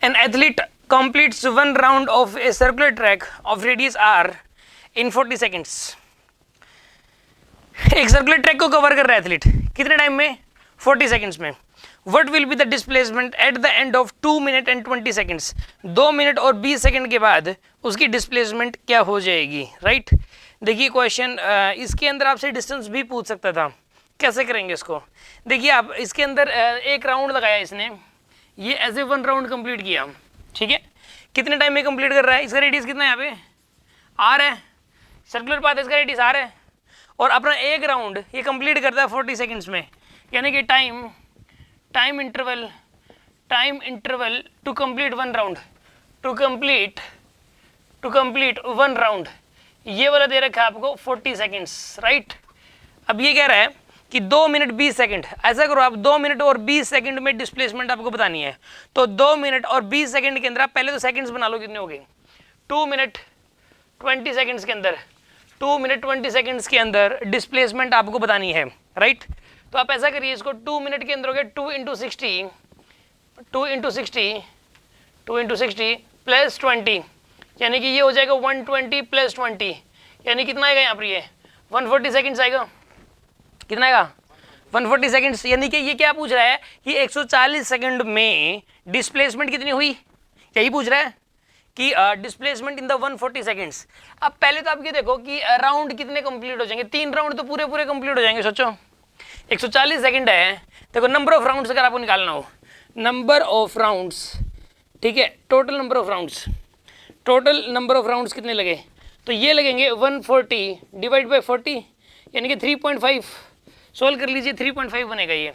An athlete completes one round of a circular track of radius r in 40 seconds. एक circular track को cover कर रहा है athlete कितने टाइम में? 40 सेकंड्स में. What will be the displacement at the end of 2 minutes and 20 seconds? 2 minute और 20 second के बाद उसकी डिस्प्लेसमेंट क्या हो जाएगी, राइट? देखिए क्वेश्चन इसके अंदर आपसे डिस्टेंस भी पूछ सकता था. कैसे करेंगे इसको? देखिए आप इसके अंदर एक राउंड लगाया इसने, ये एज ए 1 राउंड कंप्लीट किया, ठीक है? कितने टाइम में कंप्लीट कर रहा है? इसका रेडियस कितना है? यहाँ पे आर है, सर्कुलर पाथ है, इसका रेडियस आर है, और अपना एक राउंड ये कंप्लीट करता है 40 सेकंड्स में. यानी कि time interval to complete one round, to complete one round, ये वाला दे रखा है आपको 40 सेकंड्स, राइट? अब ये कह रहा है कि 2 मिनट 20 सेकंड. ऐसा करो आप 2 मिनट और 20 सेकंड में डिस्प्लेसमेंट आपको बतानी है. तो 2 मिनट और 20 सेकंड के अंदर आप पहले तो सेकंड्स बना लो कितने हो गए. 2 मिनट 20 सेकंड्स के अंदर, 2 मिनट 20 सेकंड्स के अंदर डिस्प्लेसमेंट आपको बतानी है, राइट? तो आप ऐसा करिए, इसको 2 मिनट के अंदर हो गया 2 इंटू 60 प्लस 20, यानी कि ये हो जाएगा 120 प्लस 20, यानी कितना आएगा यहाँ पर? ये 140 सेकंड्स आएगा. कितना आएगा? 140 सेकंड्स. यानी कि ये क्या पूछ रहा है कि 140 सेकंड में डिस्प्लेसमेंट कितनी हुई, यही पूछ रहा है कि डिस्प्लेसमेंट इन द 140 सेकंड्स. अब पहले तो आप ये देखो कि राउंड कितने कंप्लीट हो जाएंगे. 3 राउंड तो पूरे कंप्लीट हो जाएंगे. सोचो 140 सेकंड है, देखो नंबर ऑफ राउंड्स अगर आपको निकालना हो, नंबर ऑफ राउंड्स, ठीक है, टोटल नंबर ऑफ राउंड्स कितने लगे? तो ये लगेंगे 140 डिवाइड बाई 40, यानी कि 3.5. सोल्व कर लीजिए, 3.5 बनेगा. ये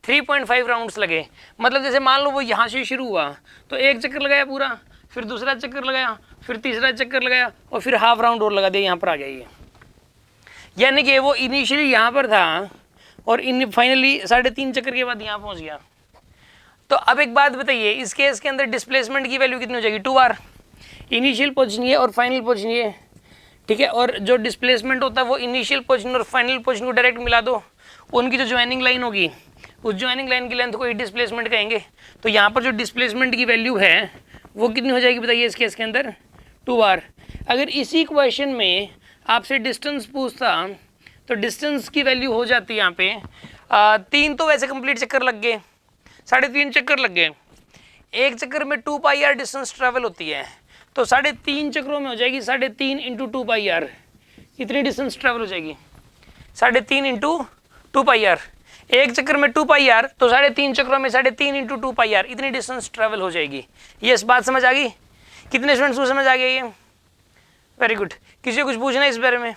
3.5 राउंड्स लगे. मतलब जैसे मान लो वो यहाँ से शुरू हुआ तो एक चक्कर लगाया पूरा, फिर दूसरा चक्कर लगाया, फिर तीसरा चक्कर लगाया, और फिर हाफ राउंड और लगा दिया, यहाँ पर आ गया ये. यानी कि वो इनिशियली यहाँ पर था और फाइनली 3.5 चक्कर के बाद यहाँ पहुँच गया. तो अब एक बात बताइए, इस केस के अंदर डिस्प्लेसमेंट की वैल्यू कितनी हो जाएगी? 2 बार. इनिशियल पोजीशन ये और फाइनल पोजीशन ये, ठीक है? और जो डिस्प्लेसमेंट होता है वो इनिशियल पोजीशन और फाइनल पोजीशन को डायरेक्ट मिला दो, उनकी जो ज्वाइनिंग लाइन होगी उस ज्वाइनिंग लाइन की लेंथ को ही डिस्प्लेसमेंट कहेंगे. तो यहाँ पर जो डिस्प्लेसमेंट की वैल्यू है वो कितनी हो जाएगी बताइए इस केस के अंदर? 2 बार. अगर इसी क्वेश्चन में आपसे डिस्टेंस पूछता तो डिस्टेंस की वैल्यू हो जाती है यहाँ पे 3, तो वैसे कंप्लीट चक्कर लग गए, 3.5 चक्कर लग गए. एक चक्कर में 2 पाई आर डिस्टेंस ट्रेवल होती है, तो 3.5 चक्रों में हो जाएगी 3.5 इंटू 2 पाई आर. कितनी डिस्टेंस ट्रेवल हो जाएगी? 3.5 इंटू 2 पाई आर. एक चक्कर में 2 पाई आर, तो 3.5 चक्रों में 3.5 इंटू 2 पाई आर, इतनी डिस्टेंस ट्रेवल हो जाएगी. ये इस बात समझ आ गई? कितने स्टूडेंट्स को समझ आ गया ये? Very good. किसी को कुछ पूछना है इस बारे में?